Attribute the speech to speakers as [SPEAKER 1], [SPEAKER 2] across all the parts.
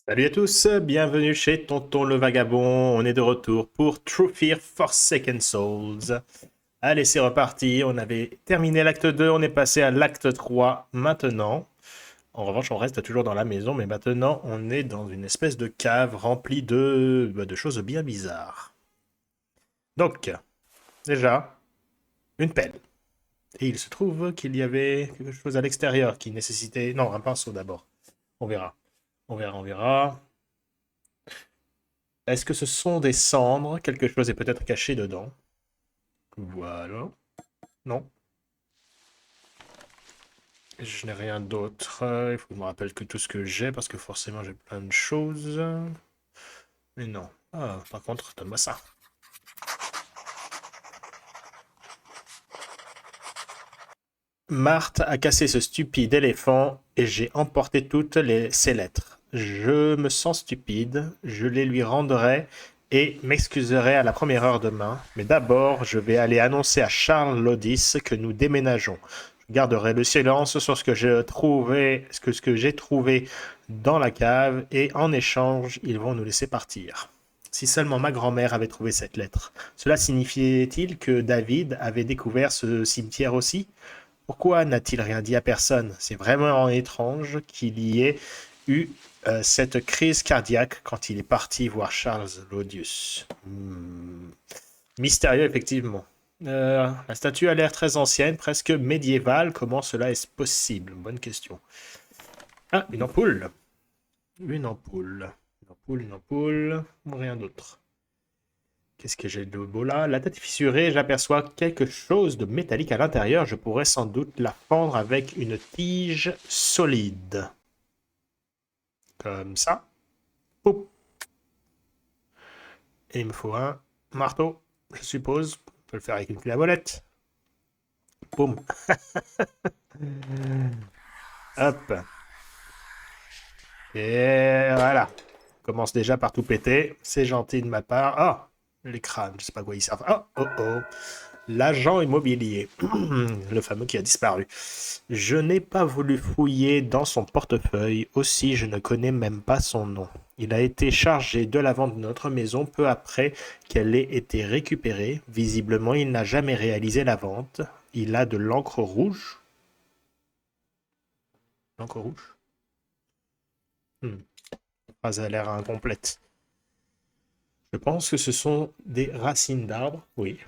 [SPEAKER 1] Salut à tous, bienvenue chez Tonton le Vagabond. On est de retour pour True Fear Forsaken Souls. Allez, c'est reparti. On avait terminé l'acte 2, on est passé à l'acte 3 maintenant. En revanche, on reste toujours dans la maison, mais maintenant on est dans une espèce de cave remplie de choses bien bizarres. Donc, déjà, une pelle. Et il se trouve qu'il y avait quelque chose à l'extérieur qui nécessitait... Non, un pinceau d'abord. On verra. On verra. Est-ce que ce sont des cendres? Quelque chose est peut-être caché dedans. Voilà. Non, je n'ai rien d'autre. Il faut que je me rappelle que tout ce que j'ai, parce que forcément j'ai plein de choses. Mais non. Ah, par contre, donne-moi ça. Marthe a cassé ce stupide éléphant et j'ai emporté ces lettres. Je me sens stupide, je les lui rendrai et m'excuserai à la première heure demain. Mais d'abord, je vais aller annoncer à Charles Lodis que nous déménageons. Je garderai le silence sur ce que j'ai trouvé dans la cave et en échange, ils vont nous laisser partir. Si seulement ma grand-mère avait trouvé cette lettre. Cela signifiait-il que David avait découvert ce cimetière aussi? Pourquoi n'a-t-il rien dit à personne? C'est vraiment étrange qu'il y ait eu cette crise cardiaque quand il est parti voir Charles Lodius. Mystérieux, effectivement. La statue a l'air très ancienne, presque médiévale. Comment cela est possible? Bonne question. Ah, une ampoule. Une ampoule. Une ampoule, une ampoule. Rien d'autre. Qu'est-ce que j'ai de beau là? La tête est fissurée, j'aperçois quelque chose de métallique à l'intérieur. Je pourrais sans doute la fendre avec une tige solide. Comme ça. Poup. Et il me faut un marteau, je suppose. On peut le faire avec une clé à molette. Boum. Hop. Et voilà. On commence déjà par tout péter. C'est gentil de ma part. Ah, les crânes, je sais pas à quoi ils servent. Oh, oh, oh. L'agent immobilier, le fameux qui a disparu. Je n'ai pas voulu fouiller dans son portefeuille, aussi je ne connais même pas son nom. Il a été chargé de la vente de notre maison peu après qu'elle ait été récupérée. Visiblement, il n'a jamais réalisé la vente. Il a de l'encre rouge. L'encre rouge? Hmm. La phrase a l'air incomplète. Je pense que ce sont des racines d'arbres. Oui.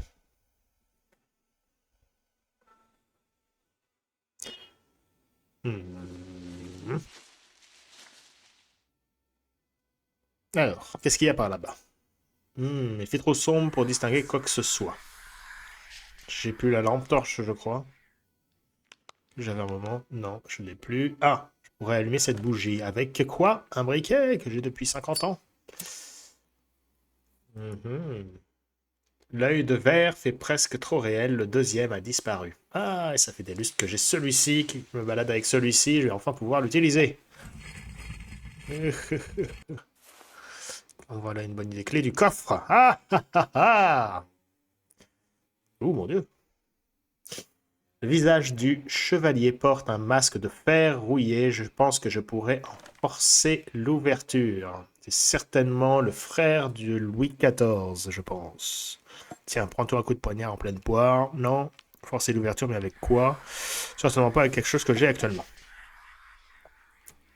[SPEAKER 1] Hmm. Alors, qu'est-ce qu'il y a par là-bas? Il fait trop sombre pour distinguer quoi que ce soit. J'ai plus la lampe torche, je crois. J'avais un moment. Non, je l'ai plus. Ah, je pourrais allumer cette bougie. Avec quoi? Un briquet que j'ai depuis 50 ans. Mhm. L'œil de verre fait presque trop réel. Le deuxième a disparu. Ah, et ça fait des lustres que j'ai celui-ci, qui me balade avec celui-ci. Je vais enfin pouvoir l'utiliser. Voilà une bonne idée. Clé du coffre. Ah, ah, ah, ah. Oh mon dieu. Le visage du chevalier porte un masque de fer rouillé. Je pense que je pourrais en forcer l'ouverture. C'est certainement le frère de Louis XIV, je pense. Tiens, prends-toi un coup de poignard en pleine poire. Non, forcer l'ouverture, mais avec quoi? Certainement pas avec quelque chose que j'ai actuellement.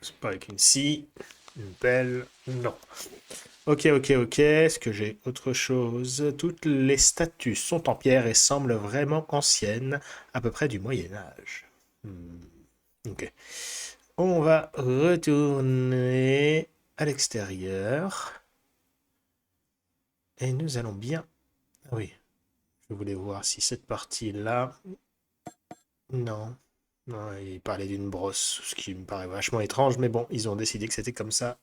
[SPEAKER 1] C'est pas avec une scie, une pelle, non. Ok, ok, ok. Est-ce que j'ai autre chose? Toutes les statues sont en pierre et semblent vraiment anciennes, à peu près du Moyen Âge. Hmm, ok. On va retourner à l'extérieur. Et nous allons bien... Ah oui, je voulais voir si cette partie-là... Non. Non, il parlait d'une brosse, ce qui me paraît vachement étrange, mais bon, ils ont décidé que c'était comme ça.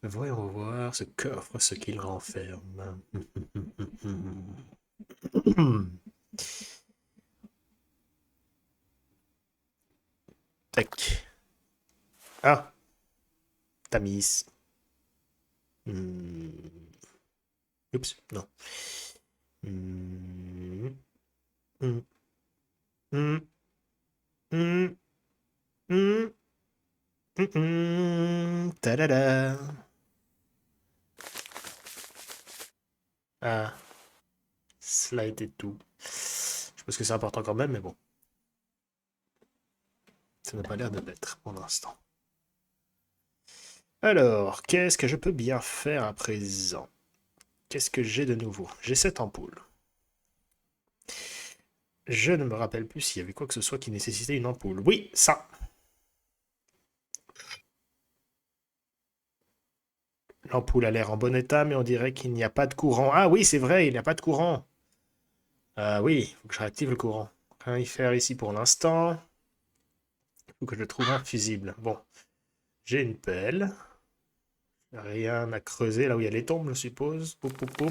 [SPEAKER 1] Voyons voir ce coffre, ce qu'il renferme. Tac. Ah, Tamis. Hmm. Oups, non. Hmm. Hmm. Hmm. Hmm. Hmm. Tadada. Ah, cela était tout. Je pense que c'est important quand même, mais bon, ça n'a pas l'air de l'être pour l'instant. Alors, qu'est-ce que je peux bien faire à présent? Qu'est-ce que j'ai de nouveau? J'ai cette ampoule. Je ne me rappelle plus s'il y avait quoi que ce soit qui nécessitait une ampoule. Oui, ça. L'ampoule a l'air en bon état, mais on dirait qu'il n'y a pas de courant. Ah oui, c'est vrai, il n'y a pas de courant. Ah oui, il faut que je réactive le courant. Rien y faire ici pour l'instant. Il faut que je trouve un fusible. Bon, j'ai une pelle. Rien à creuser là où il y a les tombes, je suppose. Poup, poup, poup.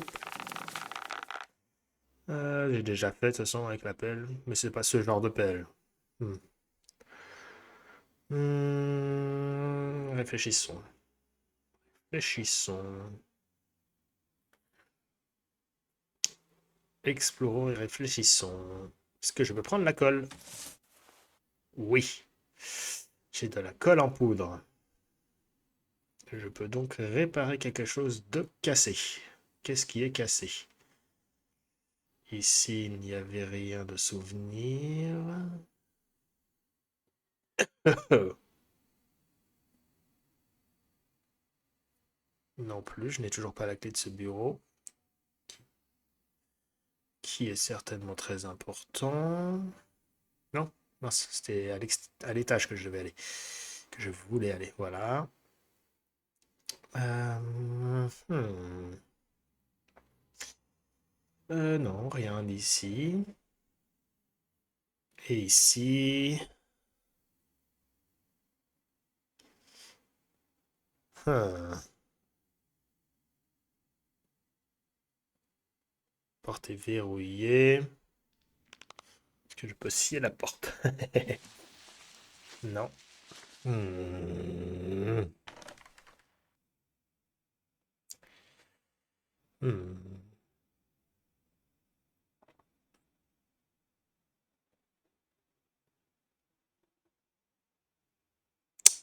[SPEAKER 1] J'ai déjà fait de toute façon avec la pelle, mais c'est pas ce genre de pelle. Hmm. Réfléchissons. Réfléchissons. Explorons et réfléchissons. Est-ce que je peux prendre la colle? Oui. J'ai de la colle en poudre. Je peux donc réparer quelque chose de cassé. Qu'est-ce qui est cassé? Ici, il n'y avait rien de souvenir. Non plus, je n'ai toujours pas la clé de ce bureau, qui est certainement très important. Non, mince, c'était à l'étage que je devais aller, que je voulais aller. Voilà. Hmm. Non, rien ici. Et ici. Hmm. Porte est verrouillée. Est-ce que je peux scier la porte? Non. Hmm. Hmm.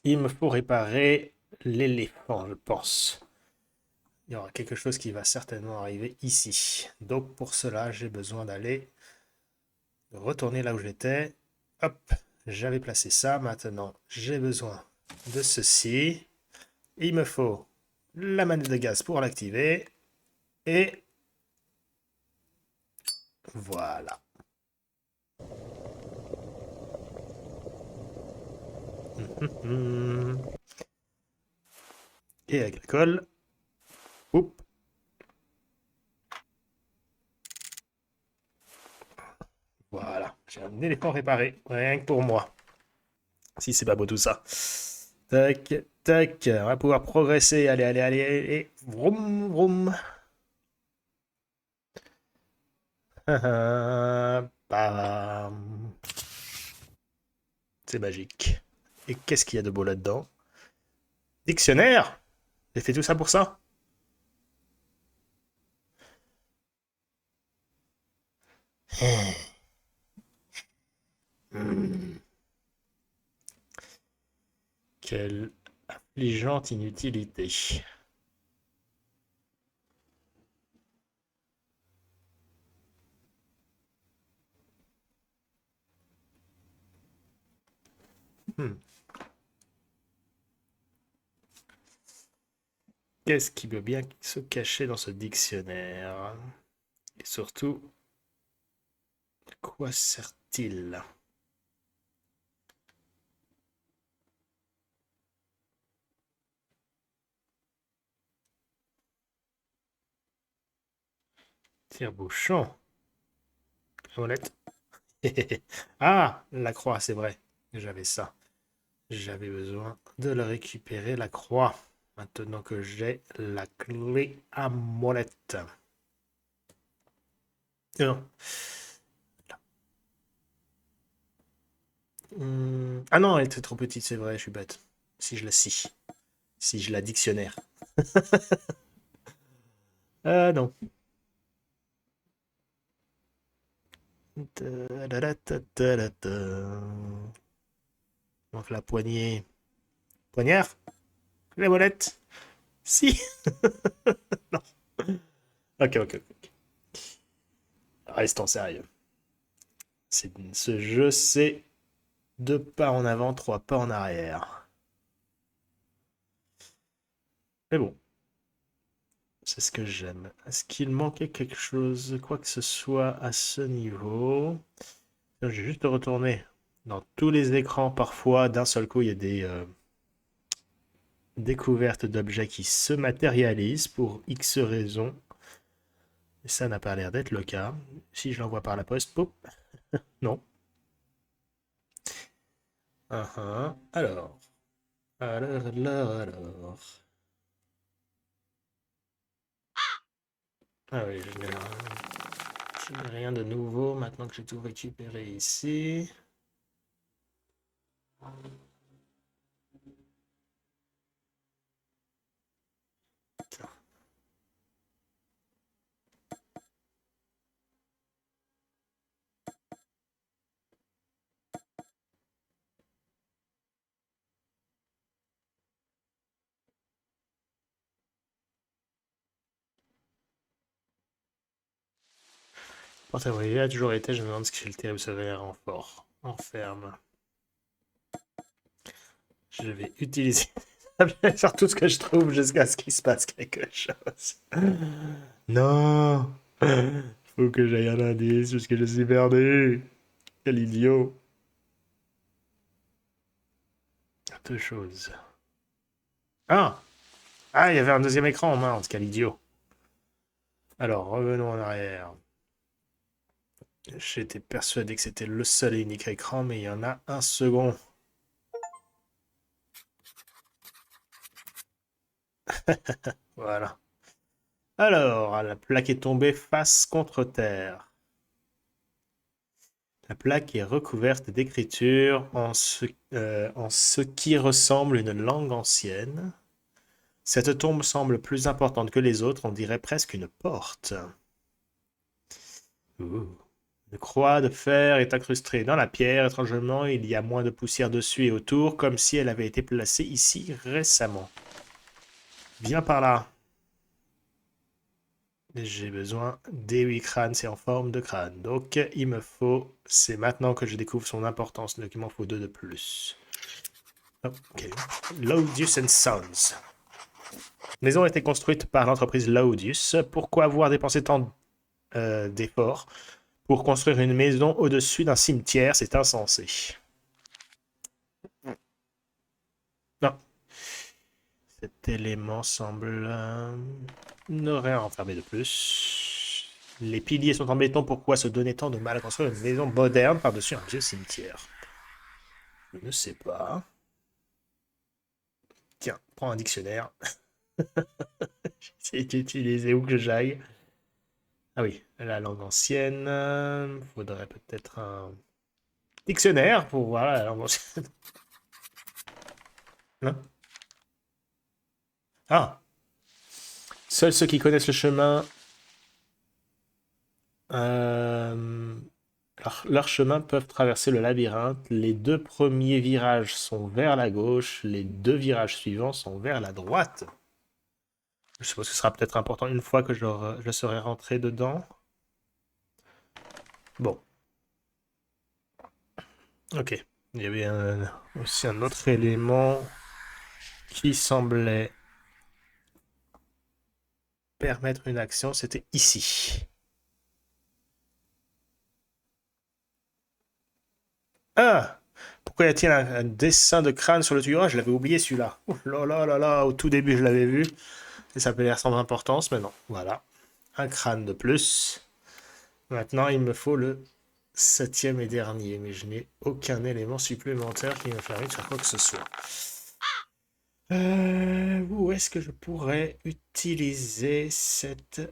[SPEAKER 1] Il me faut réparer l'éléphant, je pense. Il y aura quelque chose qui va certainement arriver ici. Donc pour cela, j'ai besoin d'aller retourner là où j'étais. Hop, j'avais placé ça. Maintenant, j'ai besoin de ceci. Il me faut la manette de gaz pour l'activer. Et voilà. Et agricole. Oups, voilà. J'ai un éléphant réparé. Rien que pour moi. Si c'est pas beau tout ça. Tac, tac. On va pouvoir progresser. Allez, allez, allez, allez. Vroom, vroom. Bam. C'est magique. Et qu'est-ce qu'il y a de beau là-dedans? Dictionnaire? J'ai fait tout ça pour ça? Hmm. Quelle affligeante inutilité. Hmm. Qu'est-ce qui peut bien se cacher dans ce dictionnaire? Et surtout, à quoi sert-il? Tire-bouchon. Molette. Ah, la croix, c'est vrai. J'avais ça. J'avais besoin de le récupérer, la croix. Maintenant que j'ai la clé à molette. Non. Ah non, elle était trop petite, c'est vrai, je suis bête. Si je la scie. Si je la dictionnaire. Ah non. Ta-da-da-ta-ta-da-ta. Donc la poignée. Poignard? La molette? Si. Non. Ok, ok, ok. Restons sérieux. Ce jeu, c'est 2 pas en avant, 3 pas en arrière. Mais bon, c'est ce que j'aime. Est-ce qu'il manquait quelque chose, quoi que ce soit à ce niveau? Je vais juste retourner dans tous les écrans. Parfois, d'un seul coup, il y a des découvertes d'objets qui se matérialisent pour X raisons. Et ça n'a pas l'air d'être le cas. Si je l'envoie par la poste, pop, non. Alors. Alors. Ah oui, je n'ai rien de nouveau maintenant que j'ai tout récupéré ici. Porte abrégé a toujours été, je me demande ce que le terrible serait renfort. Enferme. Je vais utiliser sur tout ce que je trouve jusqu'à ce qu'il se passe quelque chose. Non! Faut que j'aille un indice puisque je suis perdu. Quel idiot. Deux choses. Ah! Ah, il y avait un deuxième écran, mince, quel idiot. Alors, revenons en arrière. J'étais persuadé que c'était le seul et unique écran, mais il y en a un second. Voilà. Alors, la plaque est tombée face contre terre. La plaque est recouverte d'écriture en ce qui ressemble à une langue ancienne. Cette tombe semble plus importante que les autres, on dirait presque une porte. Ouh. Une croix de fer est incrustée dans la pierre. Étrangement, il y a moins de poussière dessus et autour, comme si elle avait été placée ici récemment. Viens par là. J'ai besoin des 8 crânes, c'est en forme de crâne. Donc, il me faut... C'est maintenant que je découvre son importance, donc il m'en faut 2 de plus. Ok. Laudius and Sons. La maison a été construite par l'entreprise Laudius. Pourquoi avoir dépensé tant d'efforts pour construire une maison au-dessus d'un cimetière? C'est insensé. Non. Cet élément semble ne rien enfermer de plus. Les piliers sont en béton. Pourquoi se donner tant de mal à construire une maison moderne par-dessus un vieux cimetière? Je ne sais pas. Tiens, prends un dictionnaire. J'essaie d'utiliser où que j'aille. Ah oui, la langue ancienne. Faudrait peut-être un dictionnaire pour voir la langue ancienne. Hein. Ah, seuls ceux qui connaissent le chemin, euh, leurs chemins peuvent traverser le labyrinthe. Les 2 premiers virages sont vers la gauche, les 2 virages suivants sont vers la droite. Je suppose que ce sera peut-être important une fois que je serai rentré dedans. Bon, ok. Il y avait aussi un autre élément qui semblait permettre une action, c'était ici. Ah! Pourquoi y a-t-il un dessin de crâne sur le tuyau? Ah, je l'avais oublié celui-là. Ouh là là là là, au tout début je l'avais vu. Et ça peut l'air sans importance, mais non. Voilà. Un crâne de plus. Maintenant, il me faut le 7e et dernier, mais je n'ai aucun élément supplémentaire qui me permet de faire quoi que ce soit. Où est-ce que je pourrais utiliser cette...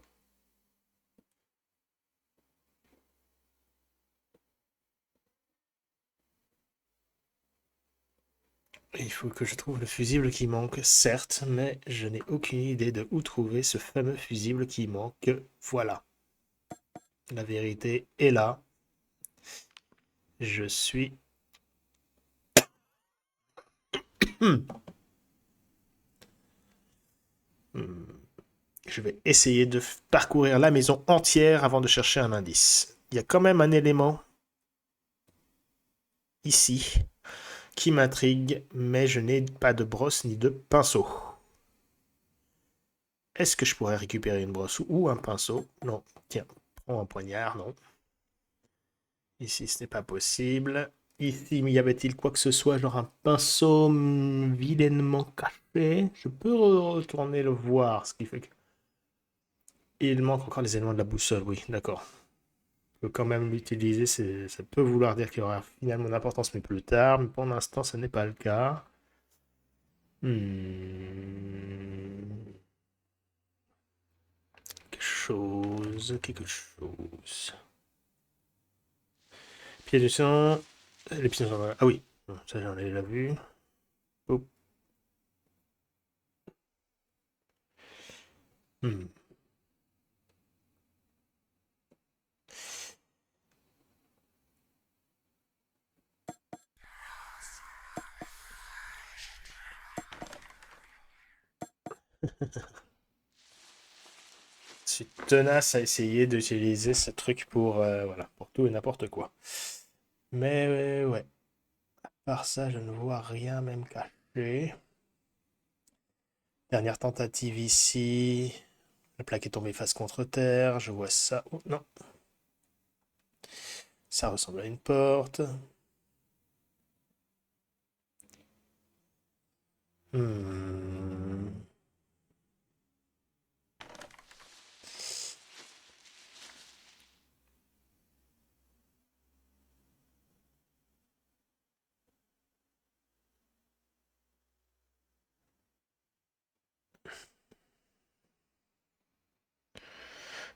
[SPEAKER 1] Il faut que je trouve le fusible qui manque, certes, mais je n'ai aucune idée de où trouver ce fameux fusible qui manque. Voilà. La vérité est là. Je suis... Je vais essayer de parcourir la maison entière avant de chercher un indice. Il y a quand même un élément ici qui m'intrigue, mais je n'ai pas de brosse ni de pinceau. Est-ce que je pourrais récupérer une brosse ou un pinceau? Non. Tiens, prends un poignard, non. Ici, ce n'est pas possible. Ici, y avait-il quoi que ce soit, genre un pinceau vilainement caché? Je peux retourner le voir, ce qui fait que... Il manque encore les éléments de la boussole, oui, d'accord. Je peux quand même l'utiliser, ça peut vouloir dire qu'il y aura finalement une importance, mais plus tard. Mais pour l'instant, ce n'est pas le cas. Hmm. Quelque chose. Pied du sang. Les pieds du sang. Ah oui, ça j'en ai déjà vu. Oh. Hmm. Je suis tenace à essayer d'utiliser ce truc pour, voilà, pour tout et n'importe quoi. Mais ouais, par ça, je ne vois rien même caché. Dernière tentative ici. La plaque est tombée face contre terre. Je vois ça. Oh, non, ça ressemble à une porte. Hmm.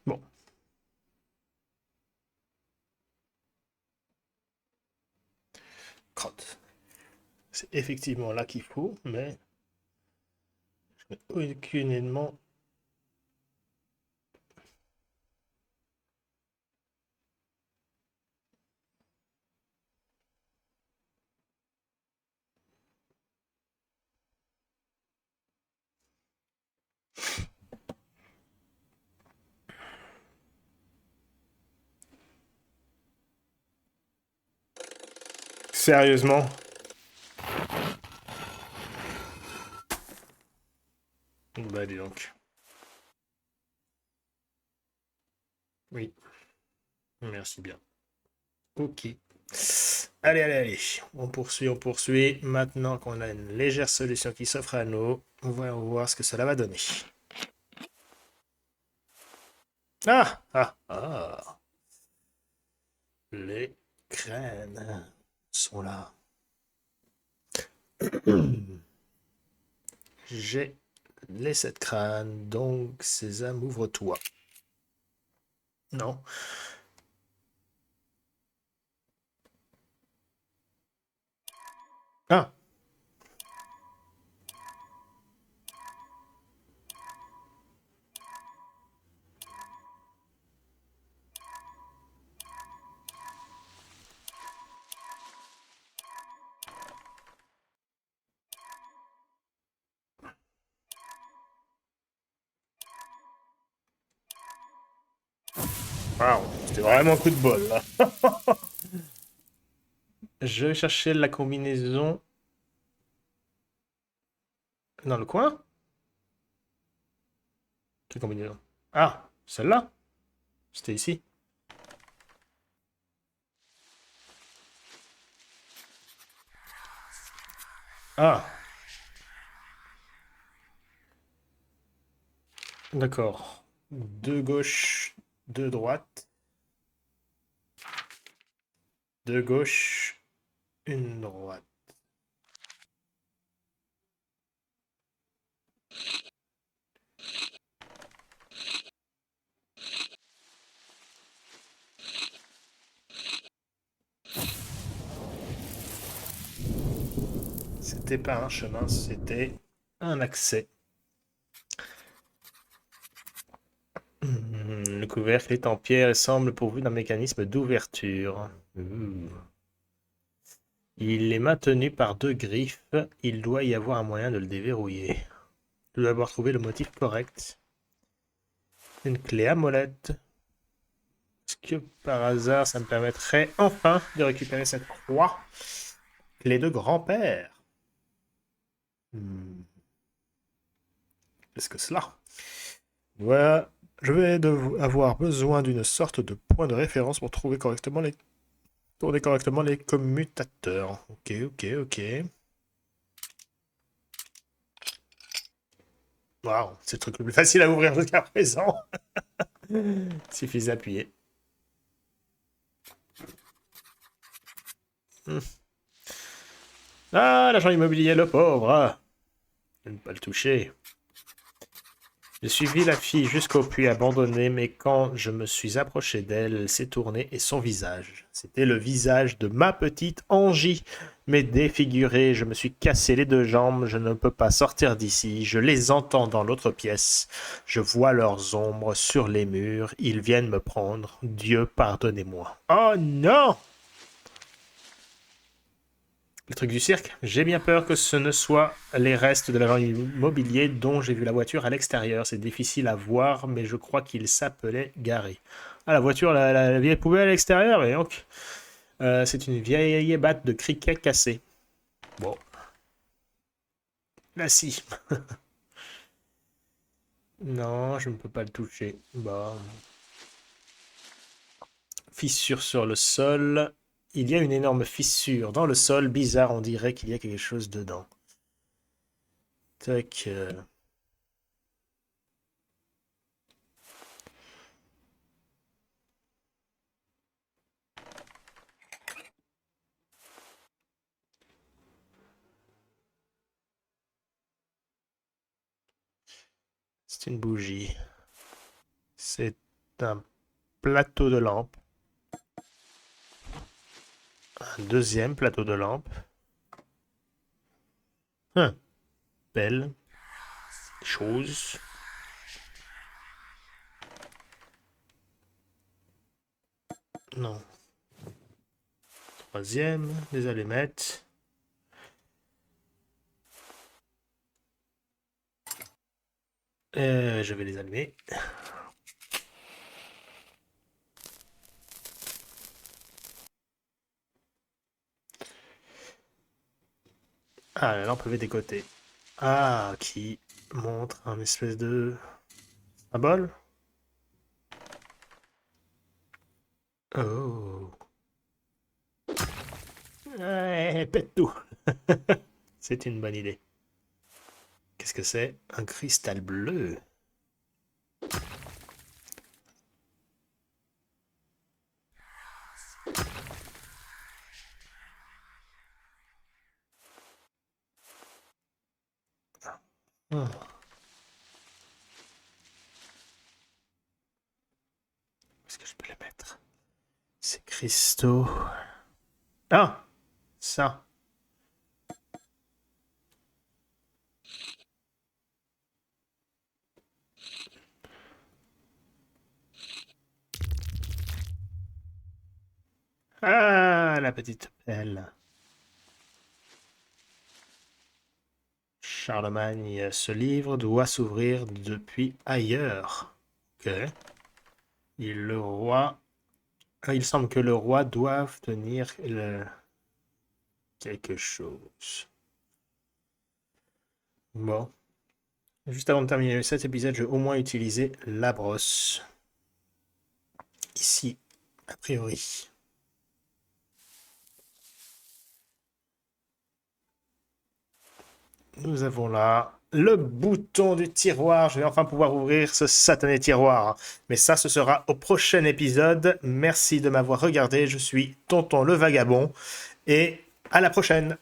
[SPEAKER 1] Bon, crotte. C'est effectivement là qu'il faut, mais aucunement. Sérieusement? Bah dis donc. Oui, merci bien. Ok. Allez, allez, allez. On poursuit, on poursuit. Maintenant qu'on a une légère solution qui s'offre à nous, on va voir ce que cela va donner. Ah, ah, ah. Les crânes sont là. J'ai les 7 crânes, donc Sésame, ouvre-toi. Non. Ah, wow. C'était vraiment un coup de bol, là. Je vais chercher la combinaison dans le coin. Quelle combinaison? Ah, celle-là? C'était ici. Ah, d'accord. Deux gauche, deux droite, deux gauche, une droite. C'était pas un chemin, c'était un accès. Le couvercle est en pierre et semble pourvu d'un mécanisme d'ouverture. Il est maintenu par deux griffes. Il doit y avoir un moyen de le déverrouiller. Je dois d'abord trouver le motif correct. Une clé à molette. Est-ce que par hasard, ça me permettrait enfin de récupérer cette croix? Clé de grand-père. Hmm. Qu'est-ce que cela? Voilà. Je vais avoir besoin d'une sorte de point de référence pour tourner correctement les commutateurs. Ok, ok, ok. Waouh, c'est le truc le plus facile à ouvrir jusqu'à présent. Il suffit d'appuyer. Hmm. Ah, l'agent immobilier, le pauvre. Je ne pas le toucher. J'ai suivi la fille jusqu'au puits abandonné, mais quand je me suis approché d'elle, elle s'est tournée et son visage. C'était le visage de ma petite Angie. Mais défiguré, je me suis cassé les deux jambes, je ne peux pas sortir d'ici, je les entends dans l'autre pièce. Je vois leurs ombres sur les murs, ils viennent me prendre. Dieu, pardonnez-moi. Oh non! Le truc du cirque, j'ai bien peur que ce ne soit les restes de l'agent immobilier dont j'ai vu la voiture à l'extérieur. C'est difficile à voir, mais je crois qu'il s'appelait Gary. Ah, la voiture, la vieille poubelle à l'extérieur, et donc, c'est une vieille batte de cricket cassée. Bon, là si. Non, je ne peux pas le toucher. Bon. Fissure sur le sol. Il y a une énorme fissure dans le sol. Bizarre, on dirait qu'il y a quelque chose dedans. Tac. C'est une bougie. C'est un plateau de lampe. Un deuxième plateau de lampe. Belle chose. Non. Troisième, des allumettes. Je vais les allumer. Ah, la lampe avait des côtés. Ah, qui montre un espèce de symbole. Oh. Ouais, pète tout. C'est une bonne idée. Qu'est-ce que c'est? Un cristal bleu. Hmm. Est-ce que je peux les mettre? Ces cristaux. Ah, ça. Ah, la petite pelle. Charlemagne, ce livre doit s'ouvrir depuis ailleurs. Ok. Le roi. Il semble que le roi doive tenir quelque chose. Bon. Juste avant de terminer cet épisode, je vais au moins utiliser la brosse. Ici, a priori. Nous avons là le bouton du tiroir. Je vais enfin pouvoir ouvrir ce satané tiroir. Mais ça, ce sera au prochain épisode. Merci de m'avoir regardé. Je suis Tonton le Vagabond. Et à la prochaine.